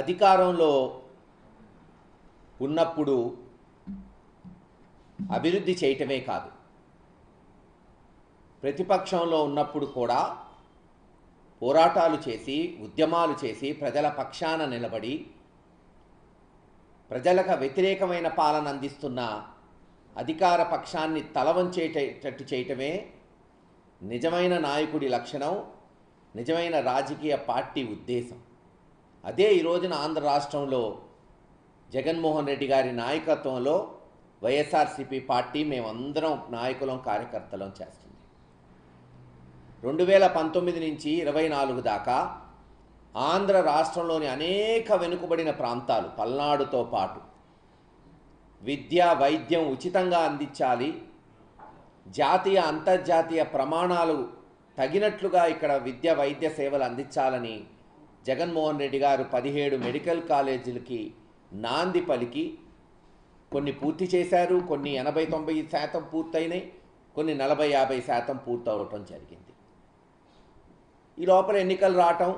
అధికారంలో ఉన్నప్పుడు అభివృద్ధి చేయటమే కాదు, ప్రతిపక్షంలో ఉన్నప్పుడు కూడా పోరాటాలు చేసి, ఉద్యమాలు చేసి, ప్రజల పక్షాన నిలబడి ప్రజలకు వ్యతిరేకమైన పాలన అందిస్తున్న అధికార పక్షాన్ని తలవంచేటట్టు చేయటమే నిజమైన నాయకుడి లక్షణం, నిజమైన రాజకీయ పార్టీ ఉద్దేశం. అదే ఈ రోజున ఆంధ్ర రాష్ట్రంలో జగన్మోహన్ రెడ్డి గారి నాయకత్వంలో వైఎస్ఆర్సీపీ పార్టీ మేమందరం నాయకులం, కార్యకర్తలం చేస్తుంది. 2019 నుంచి 24 దాకా ఆంధ్ర రాష్ట్రంలోని అనేక వెనుకబడిన ప్రాంతాలు, పల్నాడుతో పాటు విద్య, వైద్యం ఉచితంగా అందించాలి, జాతీయ అంతర్జాతీయ ప్రమాణాలు తగినట్లుగా ఇక్కడ విద్య, వైద్య సేవలు అందించాలని జగన్మోహన్ రెడ్డి గారు 17 మెడికల్ కాలేజీలకి నాంది పలికి కొన్ని పూర్తి చేశారు, కొన్ని 80-90% పూర్తయినాయి, కొన్ని 40-50% పూర్తవటం జరిగింది. ఈ లోపల ఎన్నికలు రావటం,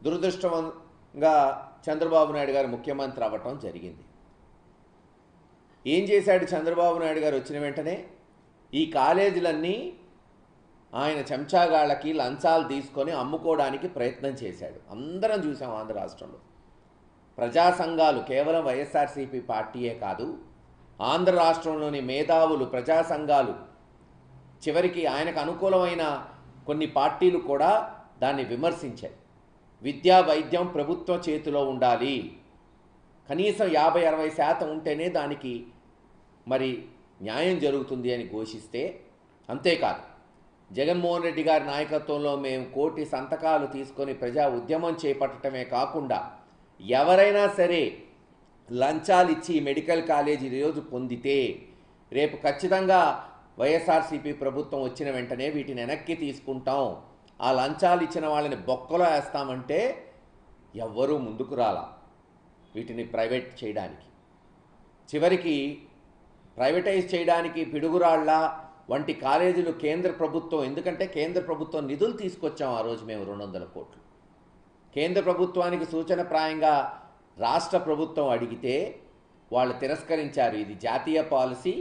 దురదృష్టంగా చంద్రబాబు నాయుడు గారు ముఖ్యమంత్రి అవ్వటం జరిగింది. ఏం చేశాడు చంద్రబాబు నాయుడు గారు వచ్చిన వెంటనే? ఈ కాలేజీలన్నీ ఆయన చెంచాగాళ్ళకి లంచాలు తీసుకొని అమ్ముకోవడానికి ప్రయత్నం చేశాడు. అందరం చూసాం ఆంధ్ర రాష్ట్రంలో. ప్రజా సంఘాలు, కేవలం వైఎస్ఆర్సీపీ పార్టీయే కాదు, ఆంధ్ర రాష్ట్రంలోని మేధావులు, ప్రజా సంఘాలు, చివరికి ఆయనకు అనుకూలమైన కొన్ని పార్టీలు కూడా దాన్ని విమర్శించాయి. విద్యా, వైద్యం ప్రభుత్వం చేతిలో ఉండాలి, కనీసం 50-60% ఉంటేనే దానికి మరి న్యాయం జరుగుతుంది అని ఘోషిస్తే, అంతేకాదు జగన్మోహన్ రెడ్డి గారి నాయకత్వంలో మేము 1 కోటి సంతకాలు తీసుకొని ప్రజా ఉద్యమం చేపట్టడమే కాకుండా ఎవరైనా సరే లంచాలు ఇచ్చి మెడికల్ కాలేజీ ఈరోజు పొందితే రేపు ఖచ్చితంగా వైఎస్ఆర్సీపీ ప్రభుత్వం వచ్చిన వెంటనే వీటిని వెనక్కి తీసుకుంటాం, ఆ లంచాలు ఇచ్చిన వాళ్ళని బొక్కలో వేస్తామంటే ఎవ్వరూ ముందుకు రాలా వీటిని ప్రైవేట్ చేయడానికి. చివరికి ప్రైవేటైజ్ చేయడానికి పిడుగురాళ్ల వంటి కాలేజీలు కేంద్ర ప్రభుత్వం, ఎందుకంటే కేంద్ర ప్రభుత్వం నిధులు తీసుకొచ్చాం ఆ రోజు మేము 200 కోట్లు. కేంద్ర ప్రభుత్వానికి సూచనప్రాయంగా రాష్ట్ర ప్రభుత్వం అడిగితే వాళ్ళు తిరస్కరించారు. ఇది జాతీయ పాలసీ,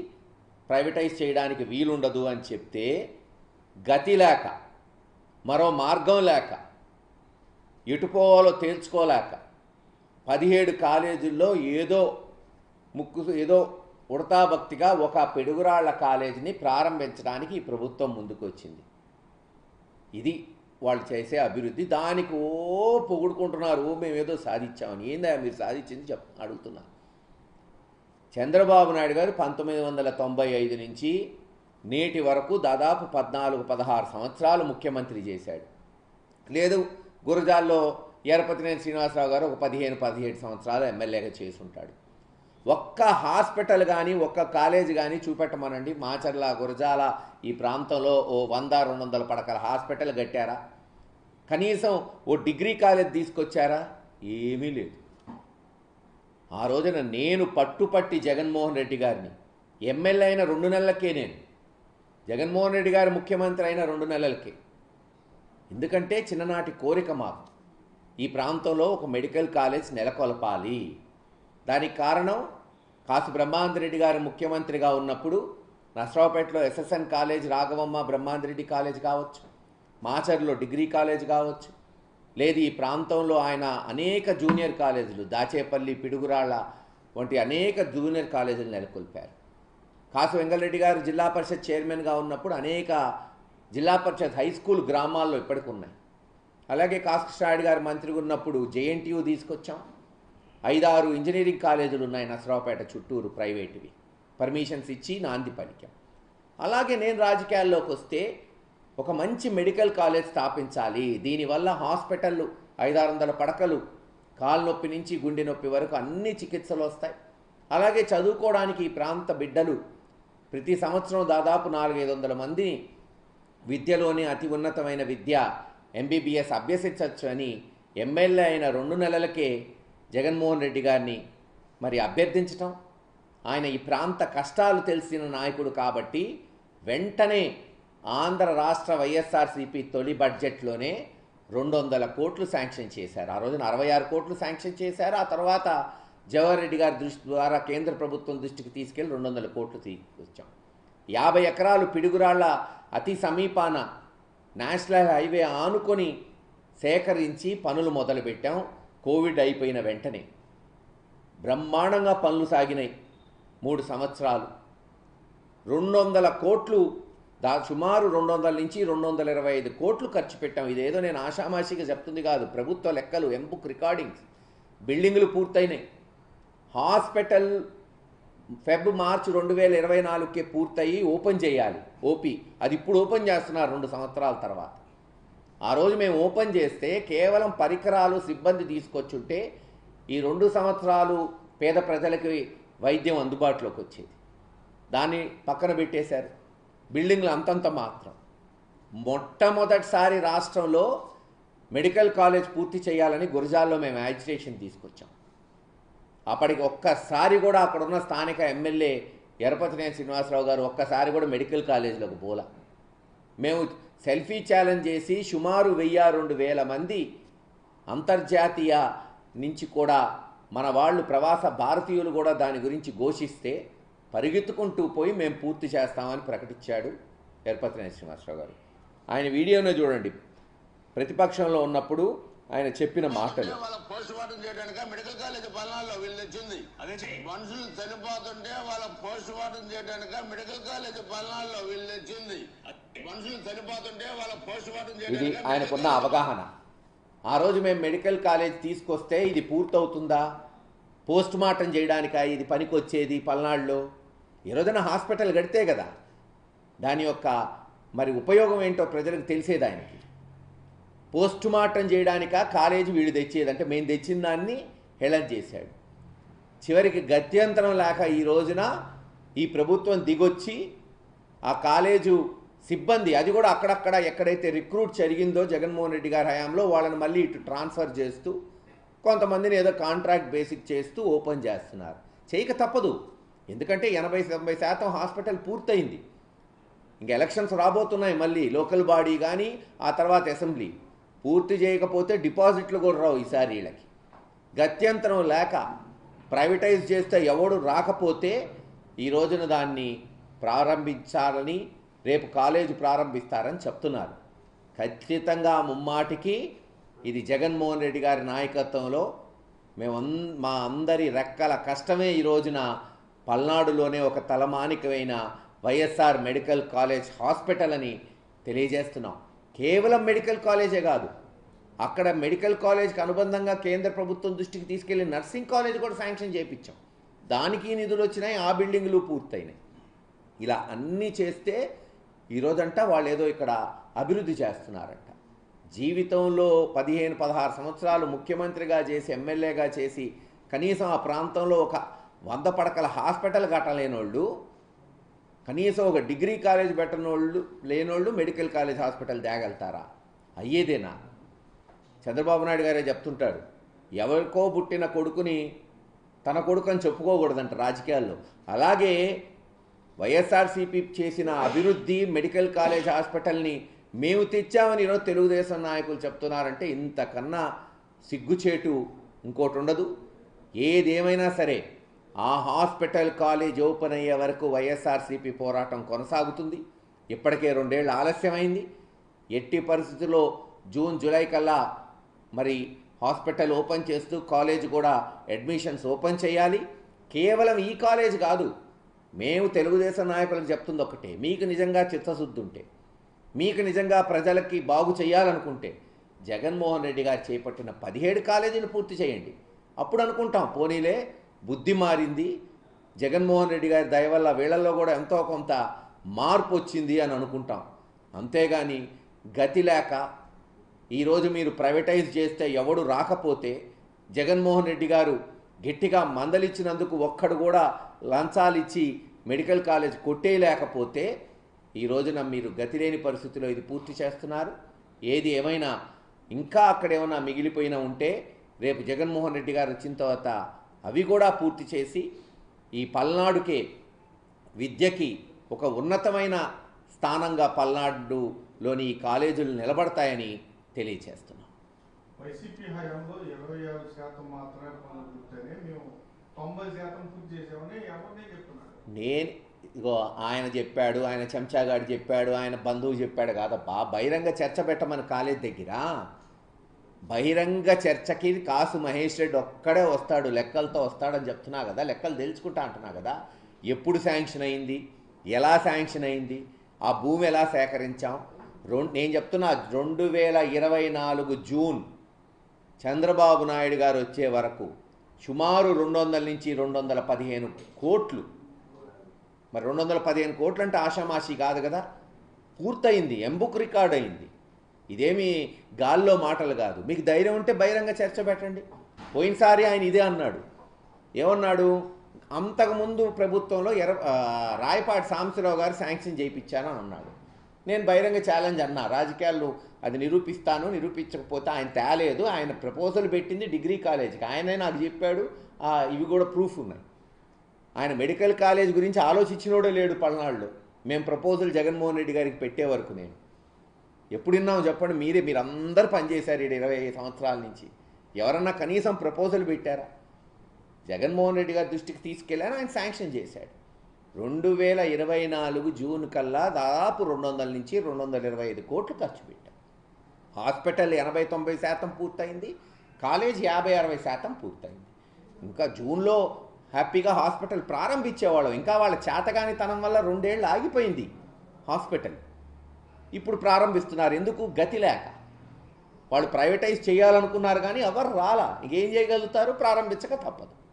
ప్రైవేటైజ్ చేయడానికి వీలుండదు అని చెప్తే గతి లేక, మరో మార్గం లేక, ఎటుపోవాలో తేల్చుకోలేక 17 కాలేజీల్లో ఏదో ఉడతాభక్తిగా ఒక పిడుగురాళ్ల కాలేజీని ప్రారంభించడానికి ఈ ప్రభుత్వం ముందుకు వచ్చింది. ఇది వాళ్ళు చేసే అభివృద్ధి. దానికి పొగుడుకుంటున్నారు, మేమేదో సాధించామని. ఏందా మీరు సాధించింది అడుగుతున్నా. చంద్రబాబు నాయుడు గారు 1995 నుంచి నేటి వరకు దాదాపు 14-16 సంవత్సరాలు ముఖ్యమంత్రి చేశాడు. లేదు, గురజాల్లో ఎరపతినేని శ్రీనివాసరావు గారు ఒక 15-17 సంవత్సరాలు ఎమ్మెల్యేగా చేసుంటాడు. ఒక్క హాస్పిటల్ కానీ, ఒక్క కాలేజీ కానీ చూపెట్టమనండి. మాచర్ల, గురజాల ఈ ప్రాంతంలో ఓ 100-200 పడకల హాస్పిటల్ కట్టారా? కనీసం ఓ డిగ్రీ కాలేజ్ తీసుకొచ్చారా? ఏమీ లేదు. ఆ రోజున నేను పట్టుపట్టి జగన్మోహన్ రెడ్డి గారిని, ఎమ్మెల్యే అయిన 2 నెలలకే, నేను జగన్మోహన్ రెడ్డి గారు ముఖ్యమంత్రి అయిన 2 నెలలకే, ఎందుకంటే చిన్ననాటి కోరిక మాకు ఈ ప్రాంతంలో ఒక మెడికల్ కాలేజ్ నెలకొల్పాలి. దానికి కారణం కాసు బ్రహ్మానందరెడ్డి గారు ముఖ్యమంత్రిగా ఉన్నప్పుడు నర్సరావుపేటలో SSN college, Raghavamma Brahmananda Reddy college కావచ్చు, మాచర్లో డిగ్రీ కాలేజ్ కావచ్చు, లేదు ఈ ప్రాంతంలో ఆయన అనేక జూనియర్ కాలేజీలు, దాచేపల్లి, పిడుగురాళ్ళ వంటి అనేక జూనియర్ కాలేజీలు నెలకొల్పారు. కాసు వెంగళరెడ్డి గారు జిల్లా పరిషత్ చైర్మన్గా ఉన్నప్పుడు అనేక జిల్లా పరిషత్ హై స్కూల్ గ్రామాల్లో ఇప్పటికి ఉన్నాయి. అలాగే కాసు కృష్ణారెడ్డి గారు మంత్రిగా ఉన్నప్పుడు జేఎన్టీయూ తీసుకొచ్చాం. 5-6 ఇంజనీరింగ్ కాలేజీలు ఉన్నాయి నర్సరావుపేట చుట్టూరు, ప్రైవేటువి, పర్మిషన్స్ ఇచ్చి నాంది పలికాం. అలాగే నేను రాజకీయాల్లోకి వస్తే ఒక మంచి మెడికల్ కాలేజ్ స్థాపించాలి, దీనివల్ల హాస్పిటళ్ళు 500-600 పడకలు, కాలు నొప్పి నుంచి గుండె నొప్పి వరకు అన్ని చికిత్సలు వస్తాయి. అలాగే చదువుకోవడానికి ఈ ప్రాంత బిడ్డలు ప్రతి సంవత్సరం దాదాపు 400-500 మందిని విద్యలోని అతి ఉన్నతమైన విద్య ఎంబీబీఎస్ అభ్యసించవచ్చు అని ఎమ్మెల్యే అయిన 2 నెలలకే జగన్మోహన్ రెడ్డి గారిని మరి అభ్యర్థించటం. ఆయన ఈ ప్రాంత కష్టాలు తెలిసిన నాయకుడు కాబట్టి వెంటనే ఆంధ్ర రాష్ట్ర వైఎస్ఆర్సీపీ తొలి బడ్జెట్లోనే 200 కోట్లు శాంక్షన్ చేశారు. ఆ రోజున 66 కోట్లు శాంక్షన్ చేశారు. ఆ తర్వాత జవహర్ రెడ్డి గారి దృష్టి ద్వారా కేంద్ర ప్రభుత్వం దృష్టికి తీసుకెళ్లి 200 కోట్లు తీసుకొచ్చాం. 50 ఎకరాలు పిడుగురాళ్ల అతి సమీపాన నేషనల్ హైవే ఆనుకొని సేకరించి పనులు మొదలుపెట్టాం. కోవిడ్ అయిపోయిన వెంటనే బ్రహ్మాండంగా పనులు సాగినాయి. 3 సంవత్సరాలు 200 కోట్లు, సుమారు 200 నుంచి 225 కోట్లు ఖర్చు పెట్టాం. ఇదేదో నేను ఆషామాషిగా చెప్తుంది కాదు, ప్రభుత్వ లెక్కలు, ఎంబుక్ రికార్డింగ్స్. బిల్డింగులు పూర్తయినాయి. హాస్పిటల్ మార్చి 2024కే పూర్తయి ఓపెన్ చేయాలి ఓపీ. అది ఇప్పుడు ఓపెన్ చేస్తున్నారు 2 సంవత్సరాల తర్వాత. ఆ రోజు మేము ఓపెన్ చేస్తే కేవలం పరికరాలు, సిబ్బంది తీసుకొచ్చుంటే ఈ 2 సంవత్సరాలు పేద ప్రజలకి వైద్యం అందుబాటులోకి వచ్చేది. దాన్ని పక్కన పెట్టేశారు. బిల్డింగ్లు అంతంత మాత్రం. మొట్టమొదటిసారి రాష్ట్రంలో మెడికల్ కాలేజ్ పూర్తి చేయాలని గురజాల్లో మేము యాజిటేషన్ తీసుకొచ్చాం. అప్పటికి ఒక్కసారి కూడా అక్కడున్న స్థానిక ఎమ్మెల్యే ఎరపతినేని శ్రీనివాసరావు గారు ఒక్కసారి కూడా మెడికల్ కాలేజీలోకి పోలా. మేము సెల్ఫీ ఛాలెంజ్ చేసి సుమారు 1000-2000 మంది అంతర్జాతీయ నుంచి కూడా మన వాళ్ళు, ప్రవాస భారతీయులు కూడా దాని గురించి ఘోషిస్తే పరిగెత్తుకుంటూ పోయి మేము పూర్తి చేస్తామని ప్రకటించాడు ఎరపతినేని శ్రీనివాసరావు గారు. ఆయన వీడియోనే చూడండి. ప్రతిపక్షంలో ఉన్నప్పుడు ఆయన చెప్పిన మాటలు. పోస్ట్ మార్టం చేయడానికి మెడికల్ కాలేజ్ పల్నాడులో వీళ్ళు తెచ్చింది. మనుషులు చనిపోతుంటే వాళ్ళ పోస్ట్ మార్టం చేయడానికి మెడికల్ కాలేజ్ పల్నాడులో వీళ్ళు తెచ్చింది. మనుషులు చనిపోతుంటే వాళ్ళ పోస్ట్ మార్టం ఇది ఆయనకున్న అవగాహన. ఆ రోజు మేము మెడికల్ కాలేజ్ తీసుకొస్తే ఇది పూర్తవుతుందా, పోస్ట్ మార్టం చేయడానికా ఇది పనికొచ్చేది పల్నాడులో? ఈ రోజున హాస్పిటల్ కడితే కదా దాని యొక్క మరి ఉపయోగం ఏంటో ప్రజలకు తెలిసేది. ఆయనకి పోస్ట్ మార్టం చేయడానిక కాలేజీ వీడు తెచ్చేదంటే మేము తెచ్చిన దాన్ని హేళన చేశాడు. చివరికి గత్యంతరం లేక ఈ రోజున ఈ ప్రభుత్వం దిగొచ్చి ఆ కాలేజు సిబ్బంది, అది కూడా అక్కడక్కడ ఎక్కడైతే రిక్రూట్ జరిగిందో జగన్మోహన్ రెడ్డి గారి హయాంలో, వాళ్ళని మళ్ళీ ఇటు ట్రాన్స్ఫర్ చేస్తూ కొంతమందిని ఏదో కాంట్రాక్ట్ బేసిక్ చేస్తూ ఓపెన్ చేస్తున్నారు. చేయక తప్పదు. ఎందుకంటే 80-90% హాస్పిటల్ పూర్తయింది. ఇంక ఎలక్షన్స్ రాబోతున్నాయి, మళ్ళీ లోకల్ బాడీ కానీ ఆ తర్వాత అసెంబ్లీ. పూర్తి చేయకపోతే డిపాజిట్లు కూడా రావు ఈసారి వీళ్ళకి. గత్యంతరం లేక ప్రైవేటైజ్ చేస్తే ఎవడు రాకపోతే ఈ రోజున దాన్ని ప్రారంభించాలని, రేపు కాలేజీ ప్రారంభిస్తారని చెప్తున్నారు. ఖచ్చితంగా ముమ్మాటికి ఇది జగన్మోహన్ రెడ్డి గారి నాయకత్వంలో మా అందరి రెక్కల కష్టమే ఈ రోజున పల్నాడులోనే ఒక తలమానికమైన వైఎస్ఆర్ మెడికల్ కాలేజ్ హాస్పిటల్ అని తెలియజేస్తున్నాం. కేవలం మెడికల్ కాలేజే కాదు, అక్కడ మెడికల్ కాలేజ్కి అనుబంధంగా కేంద్ర ప్రభుత్వం దృష్టికి తీసుకెళ్లి నర్సింగ్ కాలేజ్ కూడా శాంక్షన్ చేయించాం. దానికి నిధులు వచ్చినాయి, ఆ బిల్డింగులు పూర్తయినాయి. ఇలా అన్నీ చేస్తే ఈరోజంట వాళ్ళు ఏదో ఇక్కడ అభివృద్ధి చేస్తున్నారంట. జీవితంలో 15-16 సంవత్సరాలు ముఖ్యమంత్రిగా చేసి, ఎమ్మెల్యేగా చేసి, కనీసం ఆ ప్రాంతంలో ఒక 100 పడకల హాస్పిటల్ కట్టలేనోళ్ళు, కనీసం ఒక డిగ్రీ కాలేజ్ లేనోళ్ళు మెడికల్ కాలేజ్ హాస్పిటల్ తేగలుగుతారా? అయ్యేదేనా? చంద్రబాబు నాయుడు గారే చెప్తుంటాడు, ఎవరికో పుట్టిన కొడుకుని తన కొడుకు అని చెప్పుకోకూడదంట రాజకీయాల్లో. అలాగే వైఎస్ఆర్సీపీ చేసిన అభివృద్ధి, మెడికల్ కాలేజ్ హాస్పిటల్ని మేము తెచ్చామని ఈరోజు తెలుగుదేశం నాయకులు చెప్తున్నారంటే ఇంతకన్నా సిగ్గుచేటు ఇంకోటి ఉండదు. ఏదేమైనా సరే ఆ హాస్పిటల్ కాలేజ్ ఓపెన్ అయ్యే వరకు వైఎస్ఆర్సీపీ పోరాటం కొనసాగుతుంది. ఇప్పటికే 2 ఏళ్ళు ఆలస్యమైంది. ఎట్టి పరిస్థితుల్లో జూన్ జూలై కల్లా మరి హాస్పిటల్ ఓపెన్ చేస్తూ కాలేజ్ కూడా అడ్మిషన్స్ ఓపెన్ చేయాలి. కేవలం ఈ కాలేజ్ కాదు, మేము తెలుగుదేశం నాయకులకు చెప్తుంది ఒకటే, మీకు నిజంగా చిత్తశుద్ధి ఉంటే, మీకు నిజంగా ప్రజలకి బాగు చేయాలనుకుంటే జగన్మోహన్ రెడ్డి గారు చేపట్టిన 17 కాలేజీలు పూర్తి చేయండి. అప్పుడు అనుకుంటాం పోనీలే బుద్ధి మారింది, జగన్మోహన్ రెడ్డి గారి దయ వల్ల వీళ్ళల్లో కూడా ఎంతో కొంత మార్పు వచ్చింది అని అనుకుంటాం. అంతేగాని గతి లేక ఈరోజు మీరు ప్రైవేటైజ్ చేస్తే ఎవడు రాకపోతే, జగన్మోహన్ రెడ్డి గారు గట్టిగా మందలిచ్చినందుకు ఒక్కడు కూడా లంచాలు ఇచ్చి మెడికల్ కాలేజ్ కొట్టేయలేకపోతే ఈ రోజున మీరు గతి లేని పరిస్థితిలో ఇది పూర్తి చేస్తున్నారు. ఏది ఏమైనా ఇంకా అక్కడేమైనా మిగిలిపోయినా ఉంటే రేపు జగన్మోహన్ రెడ్డి గారు వచ్చిన తర్వాత అవి కూడా పూర్తి చేసి ఈ పల్నాడుకే విద్యకి ఒక ఉన్నతమైన స్థానంగా పల్నాడులోని ఈ కాలేజీలు నిలబడతాయని తెలియజేస్తున్నాను. వైసీపీ హయాంలో 26% మాత్రమే పనులు పూర్తయినాయి, మేము 90% పూర్తి చేసామని ఎవరినే చెప్తున్నారు. నేను ఇగో ఆయన చెప్పాడు, ఆయన చెంచాగాడు చెప్పాడు, ఆయన బంధువు చెప్పాడు కాదబ్బా. బహిరంగ చర్చ పెట్టమని కాలేజ్ దగ్గర బహిరంగ చర్చకి కాసు మహేష్ రెడ్డి ఒక్కడే వస్తాడు, లెక్కలతో వస్తాడని చెప్తున్నా కదా, లెక్కలు తెలుసుకుంటా అంటున్నా కదా. ఎప్పుడు శాంక్షన్ అయింది, ఎలా శాంక్షన్ అయింది, ఆ భూమి ఎలా సేకరించాం. నేను చెప్తున్నా 2024 జూన్ చంద్రబాబు నాయుడు గారు వచ్చే వరకు సుమారు 200 నుంచి 215 కోట్లు. మరి 215 కోట్లు అంటే ఆషామాషి కాదు కదా. పూర్తయింది, ఎంబుక్ రికార్డ్ అయింది. ఇదేమి గాల్లో మాటలు కాదు. మీకు ధైర్యం ఉంటే బహిరంగ చర్చ పెట్టండి. పోయినసారి ఆయన ఇదే అన్నాడు. ఏమన్నాడు, అంతకుముందు ప్రభుత్వంలో రాయపాటి సాంబశివరావు గారు శాంక్షన్ చేయించానని అన్నాడు. నేను బహిరంగ ఛాలెంజ్ అన్నా, రాజకీయాల్లో అది నిరూపిస్తాను, నిరూపించకపోతే ఆయన తేలేదు. ఆయన ప్రపోజల్ పెట్టింది డిగ్రీ కాలేజీకి, ఆయనే నాకు చెప్పాడు. ఇవి కూడా ప్రూఫ్ ఉన్నాయి. ఆయన మెడికల్ కాలేజ్ గురించి ఆలోచించినోడే లేడు పల్నాడులో. మేము ప్రపోజల్ జగన్మోహన్ రెడ్డి గారికి పెట్టే వరకు నేను ఎప్పుడు విన్నాము చెప్పండి. మీరందరూ పనిచేశారు 25 సంవత్సరాల నుంచి. ఎవరన్నా కనీసం ప్రపోజల్ పెట్టారా? జగన్మోహన్ రెడ్డి గారి దృష్టికి తీసుకెళ్ళాను, ఆయన శాంక్షన్ చేశాడు. 2024 జూన్ కల్లా దాదాపు 200 నుంచి 225 కోట్లు ఖర్చు పెట్టాం. హాస్పిటల్ 80-90% పూర్తయింది, కాలేజ్ 50-60% పూర్తయింది. ఇంకా జూన్లో హ్యాపీగా హాస్పిటల్ ప్రారంభించేవాళ్ళం. ఇంకా వాళ్ళ చేతగానితనం వల్ల 2 ఏళ్ళు ఆగిపోయింది హాస్పిటల్. ఇప్పుడు ప్రారంభిస్తున్నారు. ఎందుకు? గతి లేక. వాళ్ళు ప్రైవేటైజ్ చేయాలనుకున్నారు కానీ ఎవరు రాలా. ఇంకేం చేయగలుగుతారు? ప్రారంభించక తప్పదు.